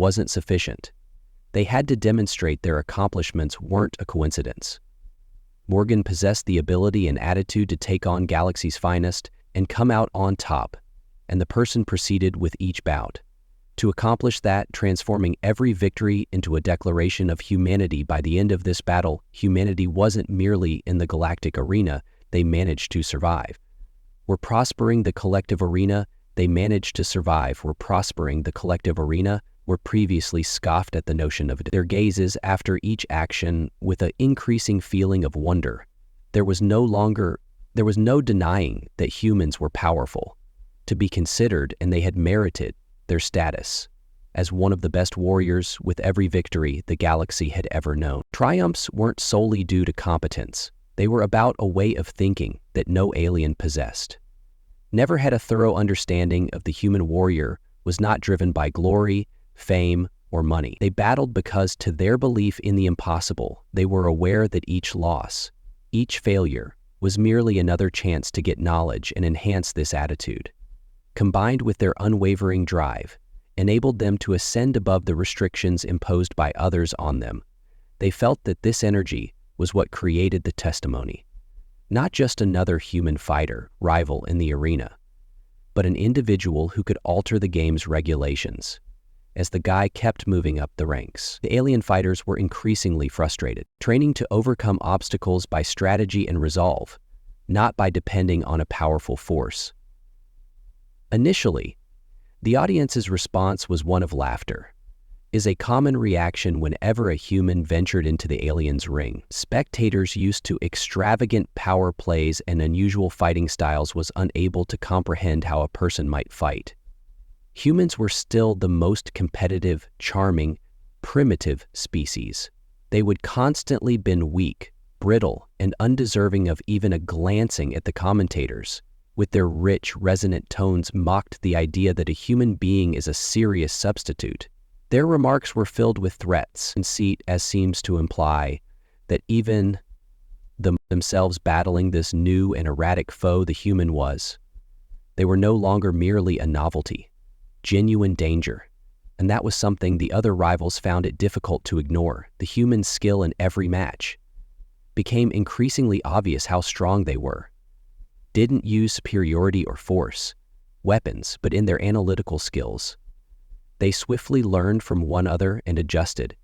wasn't sufficient. They had to demonstrate their accomplishments weren't a coincidence. Morgan possessed the ability and attitude to take on Galaxy's finest and come out on top, and the person proceeded with each bout. To accomplish that, transforming every victory into a declaration of humanity. By the end of this battle, humanity wasn't merely in the galactic arena, they managed to survive. We're prospering the collective arena, they managed to survive. We're prospering the collective arena, were previously scoffed at the notion of their gazes after each action with an increasing feeling of wonder. There was no denying that humans were powerful, to be considered, and they had merited their status as one of the best warriors with every victory the galaxy had ever known. Triumphs weren't solely due to competence. They were about a way of thinking that no alien possessed. Never had a thorough understanding of the human warrior, was not driven by glory, fame, or money. They battled because, to their belief in the impossible, they were aware that each loss, each failure, was merely another chance to get knowledge and enhance this attitude. Combined with their unwavering drive, enabled them to ascend above the restrictions imposed by others on them. They felt that this energy was what created the testimony. Not just another human fighter, rival in the arena, but an individual who could alter the game's regulations. As the guy kept moving up the ranks, the alien fighters were increasingly frustrated, training to overcome obstacles by strategy and resolve, not by depending on a powerful force. Initially, the audience's response was one of laughter. Is a common reaction whenever a human ventured into the alien's ring. Spectators used to extravagant power plays and unusual fighting styles was unable to comprehend how a person might fight. Humans were still the most competitive, charming, primitive species. They would constantly been weak, brittle, and undeserving of even a glancing at the commentators. With their rich, resonant tones mocked the idea that a human being is a serious substitute. Their remarks were filled with threats, conceit, as seems to imply that even themselves battling this new and erratic foe the human was. They were no longer merely a novelty, genuine danger, and that was something the other rivals found it difficult to ignore. The human skill in every match became increasingly obvious how strong they were. Didn't use superiority or force, weapons, but in their analytical skills. They swiftly learned from one another and adjusted,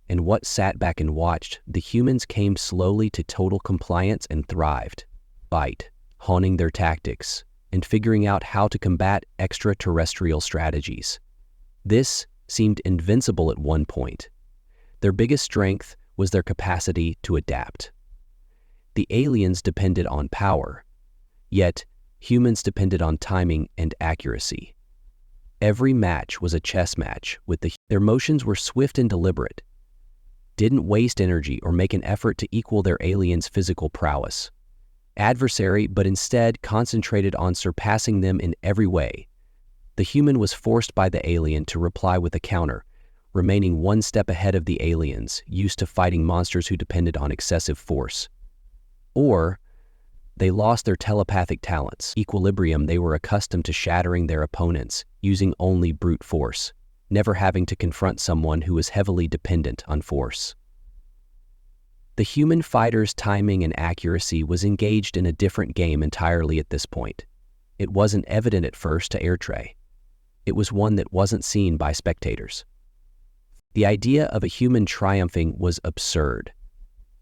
and what sat back and watched, the humans came slowly to total compliance and thrived, honing their tactics, and figuring out how to combat extraterrestrial strategies. This seemed invincible at one point. Their biggest strength was their capacity to adapt. The aliens depended on power, yet humans depended on timing and accuracy. Every match was a chess match their motions were swift and deliberate, didn't waste energy or make an effort to equal their alien's physical prowess. Adversary, but instead concentrated on surpassing them in every way. The human was forced by the alien to reply with a counter, remaining one step ahead of the aliens, used to fighting monsters who depended on excessive force. Or they lost their telepathic talents, equilibrium. They were accustomed to shattering their opponents, using only brute force, never having to confront someone who was heavily dependent on force. The human fighter's timing and accuracy was engaged in a different game entirely at this point. It wasn't evident at first to Airtray. It was one that wasn't seen by spectators. The idea of a human triumphing was absurd.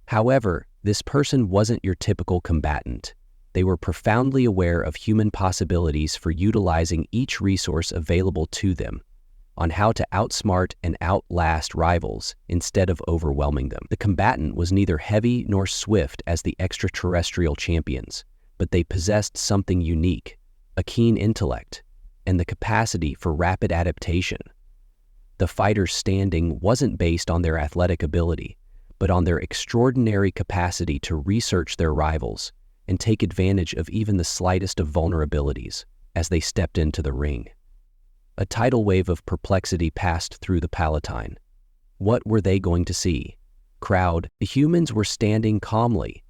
However, this person wasn't your typical combatant. They were profoundly aware of human possibilities for utilizing each resource available to them, on how to outsmart and outlast rivals instead of overwhelming them. The combatant was neither heavy nor swift as the extraterrestrial champions, but they possessed something unique, a keen intellect, and the capacity for rapid adaptation. The fighter's standing wasn't based on their athletic ability, but on their extraordinary capacity to research their rivals and take advantage of even the slightest of vulnerabilities as they stepped into the ring. A tidal wave of perplexity passed through the Palatine. What were they going to see? Crowd. The humans were standing calmly.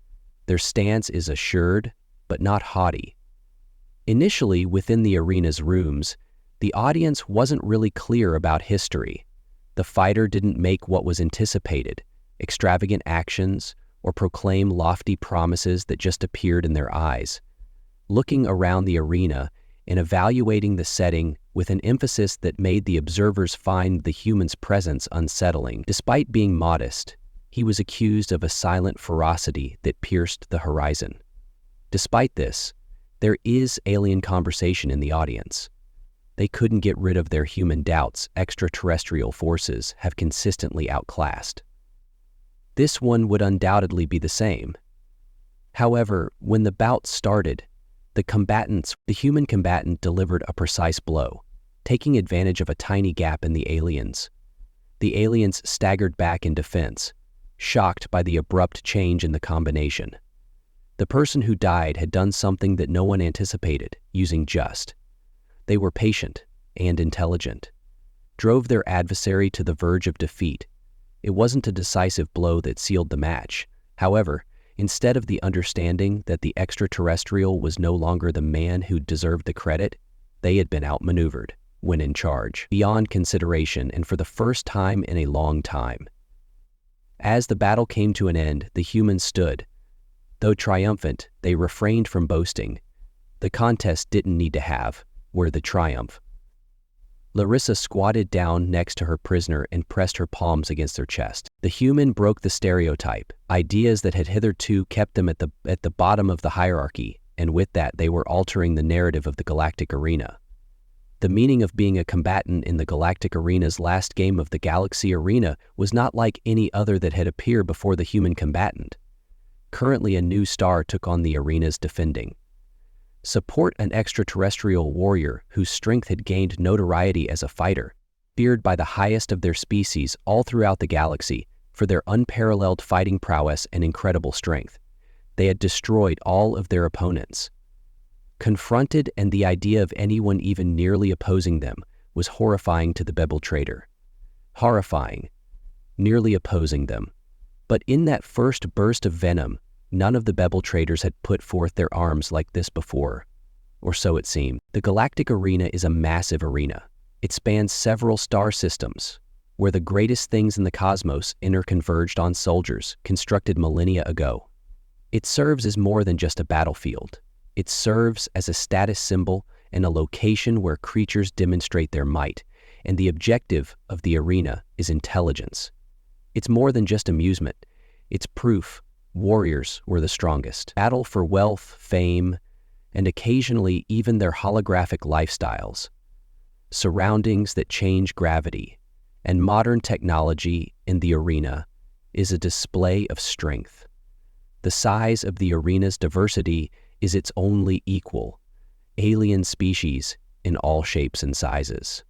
Their stance is assured, but not haughty. Initially, within the arena's rooms, the audience wasn't really clear about history. The fighter didn't make what was anticipated, extravagant actions, or proclaim lofty promises that just appeared in their eyes. Looking around the arena and evaluating the setting with an emphasis that made the observers find the human's presence unsettling. Despite being modest, he was accused of a silent ferocity that pierced the horizon. Despite this, there is alien conversation in the audience. They couldn't get rid of their human doubts extraterrestrial forces have consistently outclassed. This one would undoubtedly be the same. However, when the bout started, the human combatant delivered a precise blow, taking advantage of a tiny gap in the aliens. The aliens staggered back in defense, shocked by the abrupt change in the combination. The person who died had done something that no one anticipated, using just. They were patient and intelligent, drove their adversary to the verge of defeat. It wasn't a decisive blow that sealed the match. However, instead of the understanding that the extraterrestrial was no longer the man who deserved the credit, they had been outmaneuvered when in charge, beyond consideration and for the first time in a long time. As the battle came to an end, the humans stood. Though triumphant, they refrained from boasting. The contest didn't need to have were the triumph. Larissa squatted down next to her prisoner and pressed her palms against her chest. The human broke the stereotype, ideas that had hitherto kept them at the bottom of the hierarchy, and with that they were altering the narrative of the galactic arena. The meaning of being a combatant in the galactic arena's last game of the galaxy arena was not like any other that had appeared before the human combatant. Currently a new star took on the arena's defending. Support an extraterrestrial warrior whose strength had gained notoriety as a fighter, feared by the highest of their species all throughout the galaxy for their unparalleled fighting prowess and incredible strength. They had destroyed all of their opponents. Confronted, and the idea of anyone even nearly opposing them was horrifying to the Bebel trader. Horrifying, nearly opposing them. But in that first burst of venom, none of the Bebel traders had put forth their arms like this before, or so it seemed. The galactic arena is a massive arena. It spans several star systems, where the greatest things in the cosmos interconverged on soldiers constructed millennia ago. It serves as more than just a battlefield. It serves as a status symbol and a location where creatures demonstrate their might, and the objective of the arena is intelligence. It's more than just amusement. It's proof warriors were the strongest. Battle for wealth, fame, and occasionally even their holographic lifestyles. Surroundings that change gravity, and modern technology in the arena is a display of strength. The size of the arena's diversity is its only equal, alien species in all shapes and sizes.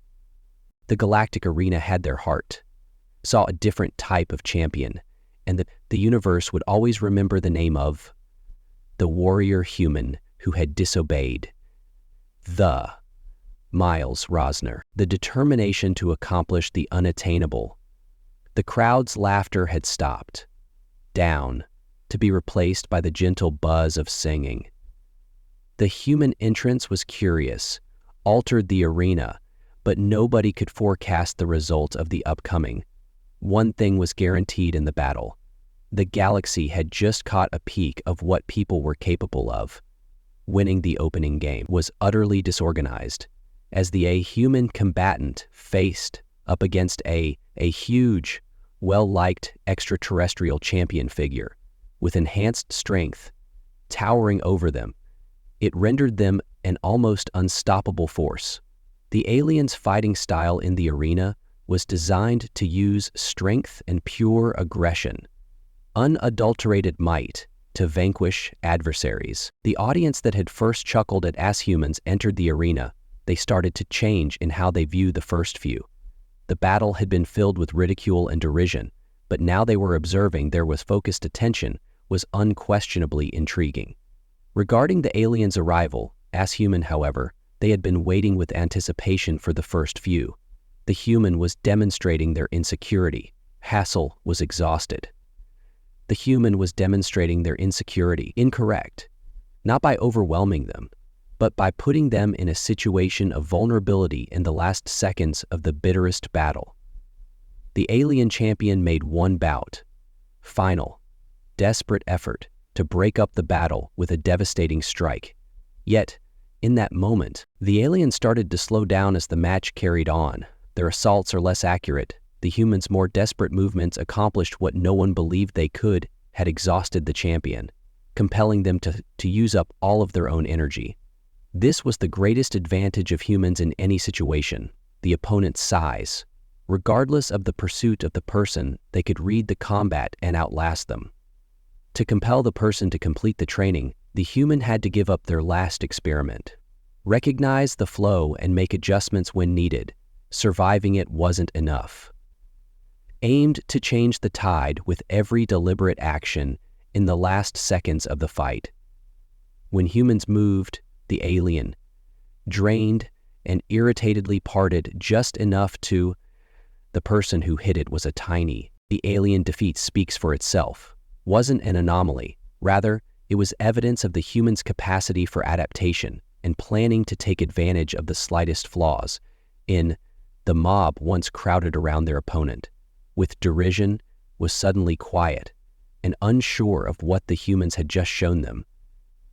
The galactic arena had their heart, saw a different type of champion, and the universe would always remember the name of the warrior human who had disobeyed. The Miles Rosner. The determination to accomplish the unattainable. The crowd's laughter had stopped, down, to be replaced by the gentle buzz of singing. The human entrance was curious, altered the arena, but nobody could forecast the result of the upcoming. One thing was guaranteed in the battle. The galaxy had just caught a peek of what people were capable of. Winning the opening game was utterly disorganized, as the human combatant faced up against a huge, well-liked extraterrestrial champion figure with enhanced strength, towering over them. It rendered them an almost unstoppable force. The aliens' fighting style in the arena was designed to use strength and pure aggression, unadulterated might, to vanquish adversaries. The audience that had first chuckled at as humans entered the arena. They started to change in how they viewed the first few. The battle had been filled with ridicule and derision, but now they were observing there was focused attention was unquestionably intriguing. Regarding the aliens' arrival, as human, however, they had been waiting with anticipation for the first few. The human was demonstrating their insecurity. Hassel was exhausted. The human was demonstrating their insecurity, incorrect, not by overwhelming them, but by putting them in a situation of vulnerability in the last seconds of the bitterest battle. The alien champion made one bout, final, desperate effort to break up the battle with a devastating strike. Yet, in that moment, the alien started to slow down as the match carried on. Their assaults are less accurate. The humans' more desperate movements accomplished what no one believed they could, had exhausted the champion, compelling them to use up all of their own energy. This was the greatest advantage of humans in any situation, the opponent's size. Regardless of the pursuit of the person, they could read the combat and outlast them. To compel the person to complete the training, the human had to give up their last experiment. Recognize the flow and make adjustments when needed. Surviving it wasn't enough. Aimed to change the tide with every deliberate action in the last seconds of the fight. When humans moved, the alien, drained and irritatedly parted just enough to the person who hit it was a tiny. The alien defeat speaks for itself. Wasn't an anomaly. Rather, it was evidence of the human's capacity for adaptation and planning to take advantage of the slightest flaws. The mob once crowded around their opponent, with derision, was suddenly quiet and unsure of what the humans had just shown them,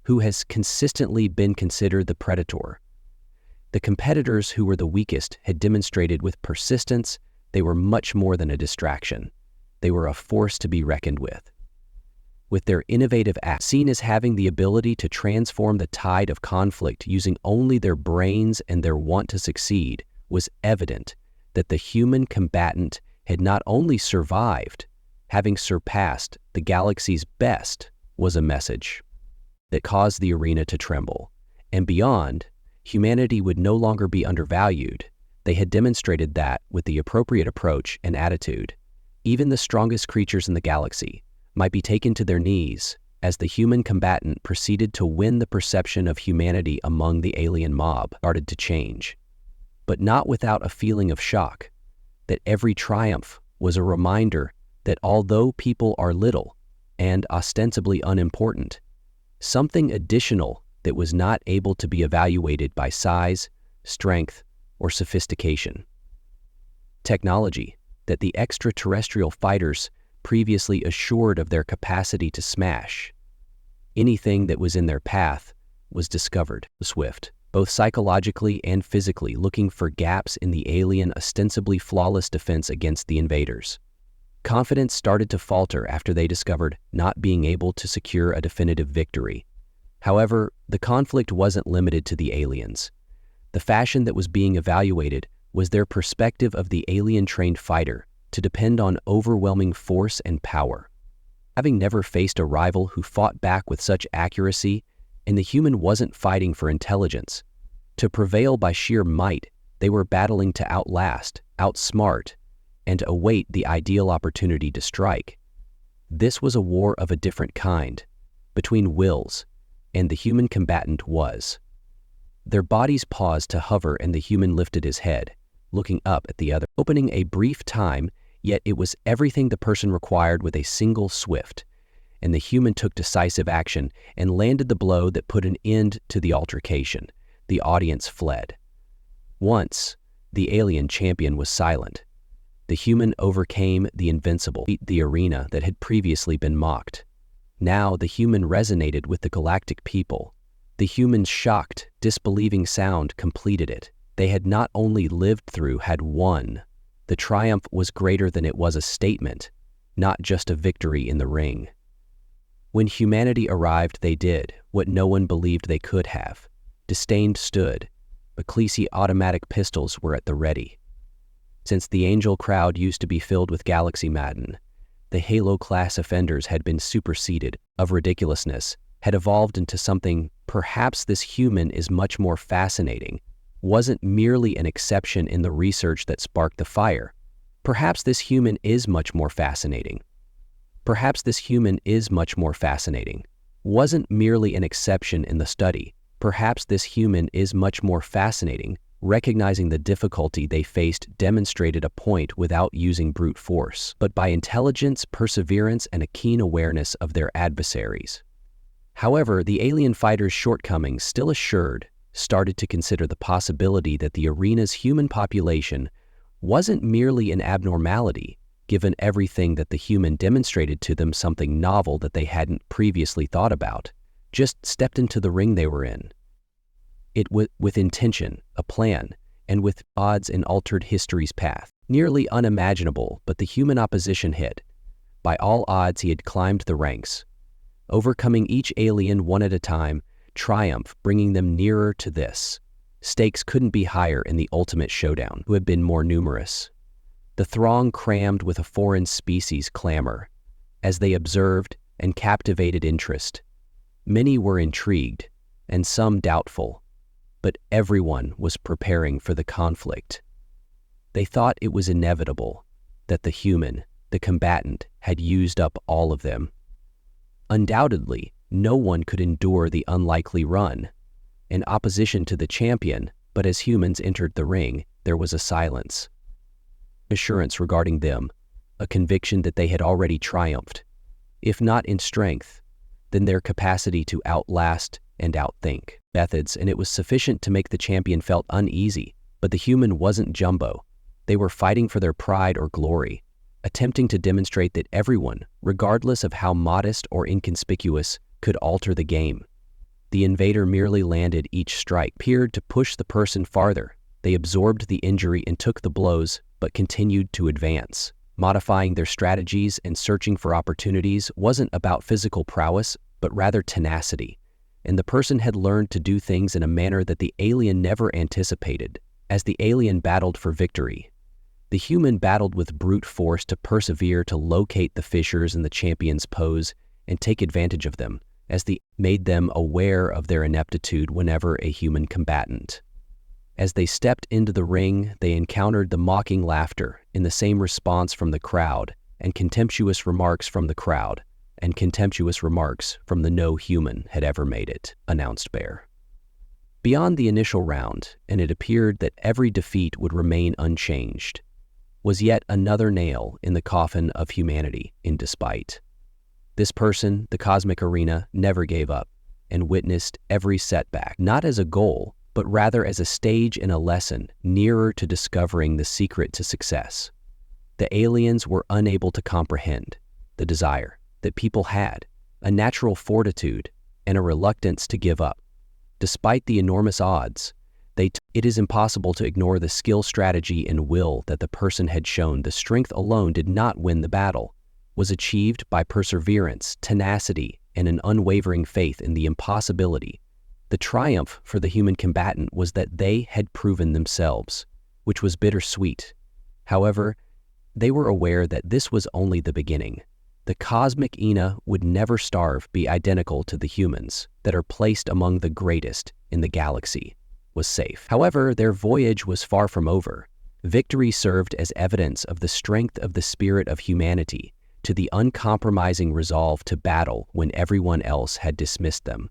who has consistently been considered the predator. The competitors who were the weakest had demonstrated with persistence they were much more than a distraction. They were a force to be reckoned with. With their innovative act, seen as having the ability to transform the tide of conflict using only their brains and their want to succeed, was evident that the human combatant had not only survived, having surpassed the galaxy's best, was a message that caused the arena to tremble. And beyond, humanity would no longer be undervalued. They had demonstrated that, with the appropriate approach and attitude, even the strongest creatures in the galaxy might be taken to their knees as the human combatant proceeded to win. The perception of humanity among the alien mob started to change, but not without a feeling of shock, that every triumph was a reminder that although people are little and ostensibly unimportant, something additional that was not able to be evaluated by size, strength, or sophistication. Technology that the extraterrestrial fighters previously assured of their capacity to smash anything that was in their path was discovered swift, both psychologically and physically, looking for gaps in the alien ostensibly flawless defense against the invaders. Confidence started to falter after they discovered not being able to secure a definitive victory. However, the conflict wasn't limited to the aliens. The fashion that was being evaluated was their perspective of the alien-trained fighter to depend on overwhelming force and power. Having never faced a rival who fought back with such accuracy, and the human wasn't fighting for intelligence. To prevail by sheer might, they were battling to outlast, outsmart, and await the ideal opportunity to strike. This was a war of a different kind, between wills, and the human combatant was. Their bodies paused to hover, and the human lifted his head, looking up at the other, opening a brief time, yet it was everything the person required with a single swift, and the human took decisive action and landed the blow that put an end to the altercation. The audience fled. Once, the alien champion was silent. The human overcame the invincible, the arena that had previously been mocked. Now the human resonated with the galactic people. The human's shocked, disbelieving sound completed it. They had not only lived through, had won. The triumph was greater than it was a statement, not just a victory in the ring. When humanity arrived, they did what no one believed they could have. Disdain stood, but Khaleesi automatic pistols were at the ready. Since the Angel crowd used to be filled with Galaxy Madden, the Halo-class offenders had been superseded, of ridiculousness, had evolved into something. Perhaps this human is much more fascinating, wasn't merely an exception in the research that sparked the fire. Perhaps this human is much more fascinating. Perhaps this human is much more fascinating, wasn't merely an exception in the study. Perhaps this human is much more fascinating, recognizing the difficulty they faced, demonstrated a point without using brute force, but by intelligence, perseverance, and a keen awareness of their adversaries. However, the alien fighters' shortcomings, still assured, started to consider the possibility that the arena's human population wasn't merely an abnormality, given everything that the human demonstrated to them something novel that they hadn't previously thought about, just stepped into the ring they were in. It with intention, a plan, and with odds and altered history's path. Nearly unimaginable, but the human opposition hit. By all odds, he had climbed the ranks, overcoming each alien one at a time, triumph bringing them nearer to this. Stakes couldn't be higher in the ultimate showdown, who had been more numerous. The throng crammed with a foreign species clamor, as they observed and captivated interest. Many were intrigued, and some doubtful, but everyone was preparing for the conflict. They thought it was inevitable that the human, the combatant, had used up all of them. Undoubtedly, no one could endure the unlikely run. In opposition to the champion, but as humans entered the ring, there was a silence. Assurance regarding them, a conviction that they had already triumphed, if not in strength, then their capacity to outlast and outthink methods, and it was sufficient to make the champion felt uneasy. But the human wasn't Jumbo. They were fighting for their pride or glory, attempting to demonstrate that everyone, regardless of how modest or inconspicuous, could alter the game. The invader merely landed each strike, appeared to push the person farther. They absorbed the injury and took the blows, but continued to advance. Modifying their strategies and searching for opportunities wasn't about physical prowess, but rather tenacity. And the person had learned to do things in a manner that the alien never anticipated. As the alien battled for victory, the human battled with brute force to persevere to locate the fissures in the champion's pose and take advantage of them, as they made them aware of their ineptitude whenever a human combatant. As they stepped into the ring, they encountered the mocking laughter in the same response from the crowd, and contemptuous remarks from the crowd, and contemptuous remarks from the no human had ever made it, announced Bear. Beyond the initial round, and it appeared that every defeat would remain unchanged, was yet another nail in the coffin of humanity in despite. This person, the cosmic arena, never gave up and witnessed every setback, not as a goal, but rather as a stage and a lesson nearer to discovering the secret to success. The aliens were unable to comprehend the desire that people had, a natural fortitude, and a reluctance to give up. Despite the enormous odds, it is impossible to ignore the skill, strategy, and will that the person had shown. The strength alone did not win the battle, was achieved by perseverance, tenacity, and an unwavering faith in the impossibility. The triumph for the human combatant was that they had proven themselves, which was bittersweet. However, they were aware that this was only the beginning. The cosmic Ina would never starve, be identical to the humans that are placed among the greatest in the galaxy, was safe. However, their voyage was far from over. Victory served as evidence of the strength of the spirit of humanity, to the uncompromising resolve to battle when everyone else had dismissed them.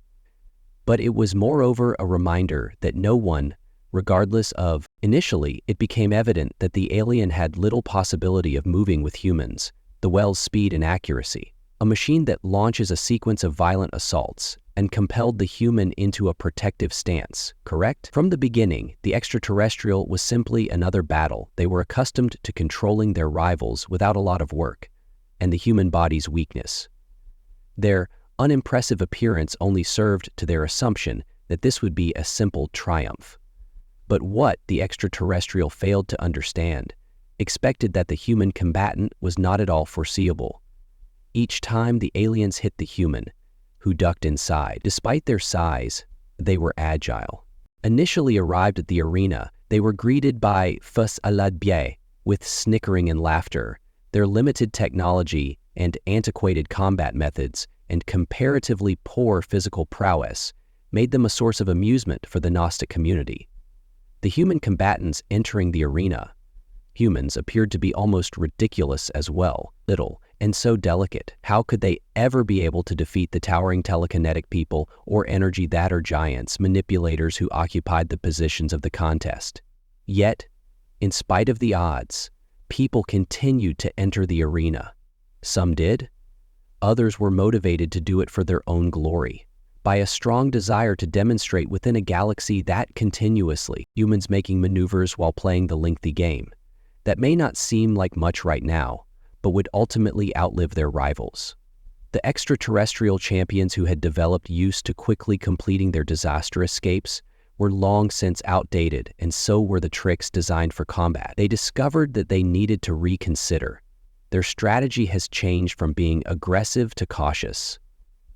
But it was moreover a reminder that no one, regardless of, initially it became evident that the alien had little possibility of moving with humans, the well's speed and accuracy, a machine that launches a sequence of violent assaults and compelled the human into a protective stance, correct? From the beginning, the extraterrestrial was simply another battle. They were accustomed to controlling their rivals without a lot of work, and the human body's weakness. Their unimpressive appearance only served to their assumption that this would be a simple triumph. But what the extraterrestrial failed to understand, expected that the human combatant was not at all foreseeable. Each time the aliens hit the human, who ducked inside. Despite their size, they were agile. Initially arrived at the arena, they were greeted by fus à la biais, with snickering and laughter. Their limited technology and antiquated combat methods and comparatively poor physical prowess made them a source of amusement for the Gnostic community. The human combatants entering the arena, humans, appeared to be almost ridiculous as well, little, and so delicate. How could they ever be able to defeat the towering telekinetic people or energy that are giants, manipulators who occupied the positions of the contest? Yet, in spite of the odds, people continued to enter the arena. Some did. Others were motivated to do it for their own glory, by a strong desire to demonstrate within a galaxy that continuously humans making maneuvers while playing the lengthy game. that may not seem like much right now, but would ultimately outlive their rivals. The extraterrestrial champions who had developed used to quickly completing their disaster escapes were long since outdated, and so were the tricks designed for combat. They discovered that they needed to reconsider. Their strategy has changed from being aggressive to cautious.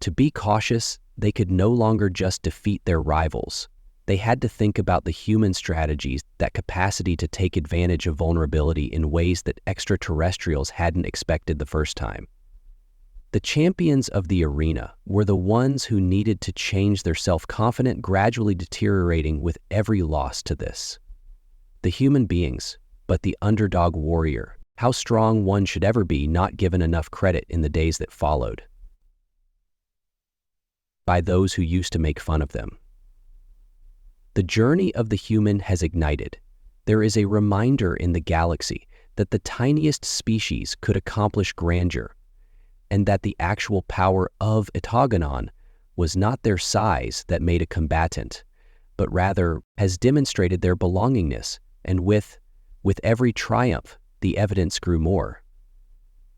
To be cautious, they could no longer just defeat their rivals. They had to think about the human strategies, that capacity to take advantage of vulnerability in ways that extraterrestrials hadn't expected the first time. The champions of the arena were the ones who needed to change their self-confidence, gradually deteriorating with every loss to this. The human beings, but the underdog warrior, how strong one should ever be, not given enough credit in the days that followed by those who used to make fun of them. The journey of the human has ignited. There is a reminder in the galaxy that the tiniest species could accomplish grandeur, and that the actual power of Itagonon was not their size that made a combatant, but rather has demonstrated their belongingness, and with every triumph, the evidence grew more.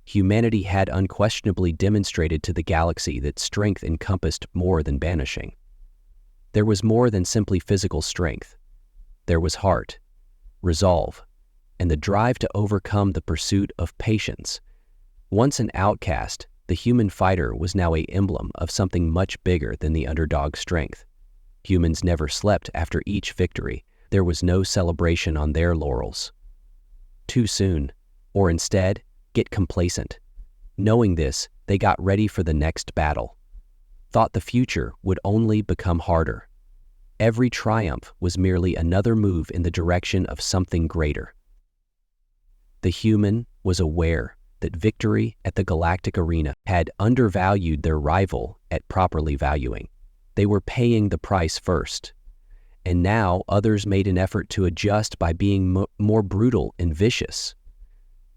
Humanity had unquestionably demonstrated to the galaxy that strength encompassed more than banishing. There was more than simply physical strength. There was heart, resolve, and the drive to overcome the pursuit of patience. Once an outcast, the human fighter was now an emblem of something much bigger than the underdog's strength. Humans never slept after each victory. There was no celebration on their laurels too soon, or instead, get complacent. Knowing this, they got ready for the next battle. Thought the future would only become harder. Every triumph was merely another move in the direction of something greater. The human was aware that victory at the Galactic arena had undervalued their rival at properly valuing. They were paying the price first. And now others made an effort to adjust by being more brutal and vicious.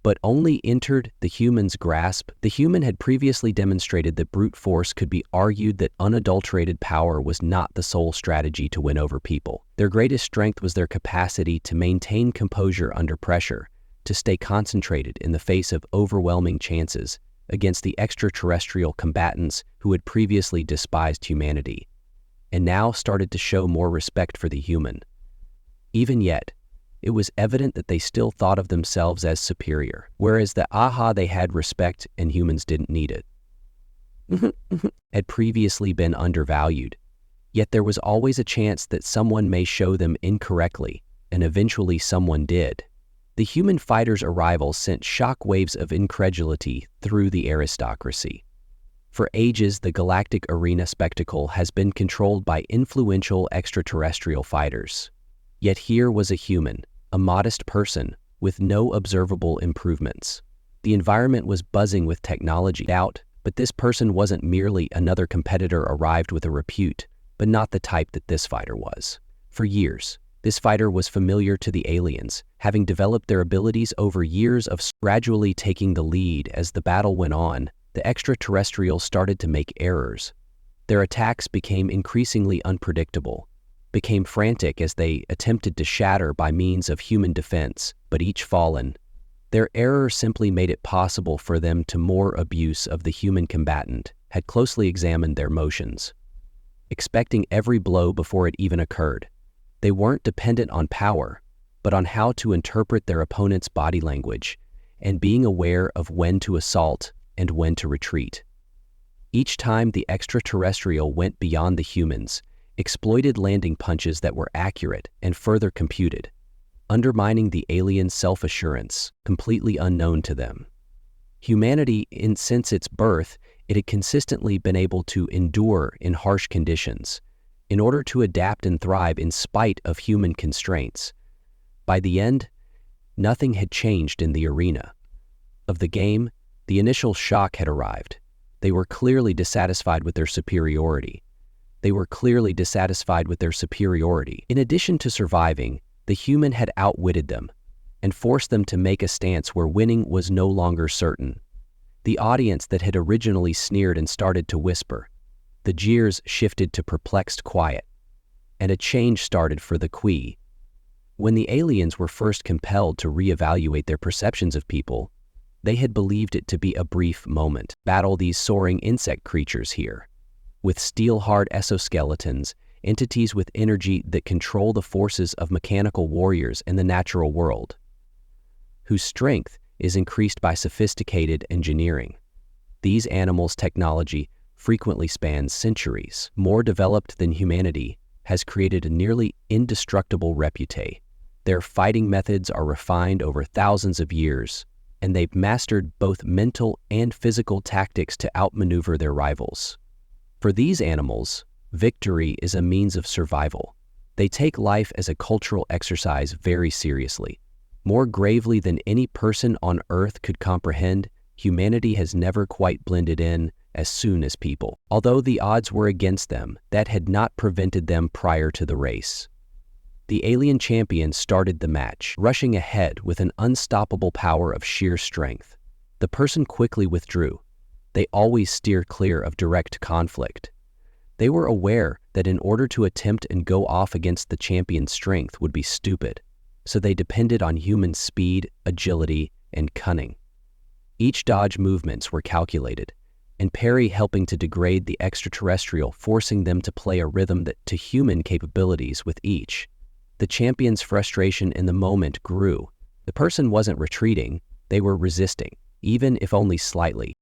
But only entered the human's grasp. The human had previously demonstrated that brute force could be argued, that unadulterated power was not the sole strategy to win over people. Their greatest strength was their capacity to maintain composure under pressure, to stay concentrated in the face of overwhelming chances against the extraterrestrial combatants who had previously despised humanity, and now started to show more respect for the human. Even yet, it was evident that they still thought of themselves as superior, whereas they had respect and humans didn't need it. Had previously been undervalued, yet there was always a chance that someone may show them incorrectly, and eventually someone did. The human fighter's arrival sent shock waves of incredulity through the aristocracy. For ages, the Galactic arena spectacle has been controlled by influential extraterrestrial fighters. Yet here was a human, a modest person, with no observable improvements. The environment was buzzing with technology, but this person wasn't merely another competitor arrived with a repute, but not the type that this fighter was. For years, this fighter was familiar to the aliens, having developed their abilities over years of gradually taking the lead. As the battle went on, the extraterrestrials started to make errors. Their attacks became increasingly unpredictable, became frantic as they attempted to shatter by means of human defense, but each fallen. Their error simply made it possible for them to more abuse of the human combatant, had closely examined their motions, expecting every blow before it even occurred. They weren't dependent on power, but on how to interpret their opponent's body language and being aware of when to assault and when to retreat. Each time the extraterrestrial went beyond the humans, exploited landing punches that were accurate and further computed, undermining the aliens' self-assurance, completely unknown to them. Humanity, since its birth, it had consistently been able to endure in harsh conditions, in order to adapt and thrive in spite of human constraints. By the end, nothing had changed in the arena of the game. The initial shock had arrived. They were clearly dissatisfied with their superiority. In addition to surviving, the human had outwitted them and forced them to make a stance where winning was no longer certain. The audience that had originally sneered and started to whisper, the jeers shifted to perplexed quiet, and a change started for the Qui. When the aliens were first compelled to reevaluate their perceptions of people, they had believed it to be a brief moment. Battle these soaring insect creatures here. With steel-hard exoskeletons, entities with energy that control the forces of mechanical warriors in the natural world, whose strength is increased by sophisticated engineering. These animals' technology frequently spans centuries. More developed than humanity, has created a nearly indestructible reputation. Their fighting methods are refined over thousands of years, and they've mastered both mental and physical tactics to outmaneuver their rivals. For these animals, victory is a means of survival. They take life as a cultural exercise very seriously. More gravely than any person on Earth could comprehend, humanity has never quite blended in as soon as people. Although the odds were against them, that had not prevented them prior to the race. The alien champion started the match, rushing ahead with an unstoppable power of sheer strength. The person quickly withdrew. They always steer clear of direct conflict. They were aware that in order to attempt and go off against the champion's strength would be stupid, so they depended on human speed, agility, and cunning. Each dodge movements were calculated, and parry helping to degrade the extraterrestrial, forcing them to play a rhythm that to human capabilities with each. The champion's frustration in the moment grew. The person wasn't retreating, they were resisting, even if only slightly.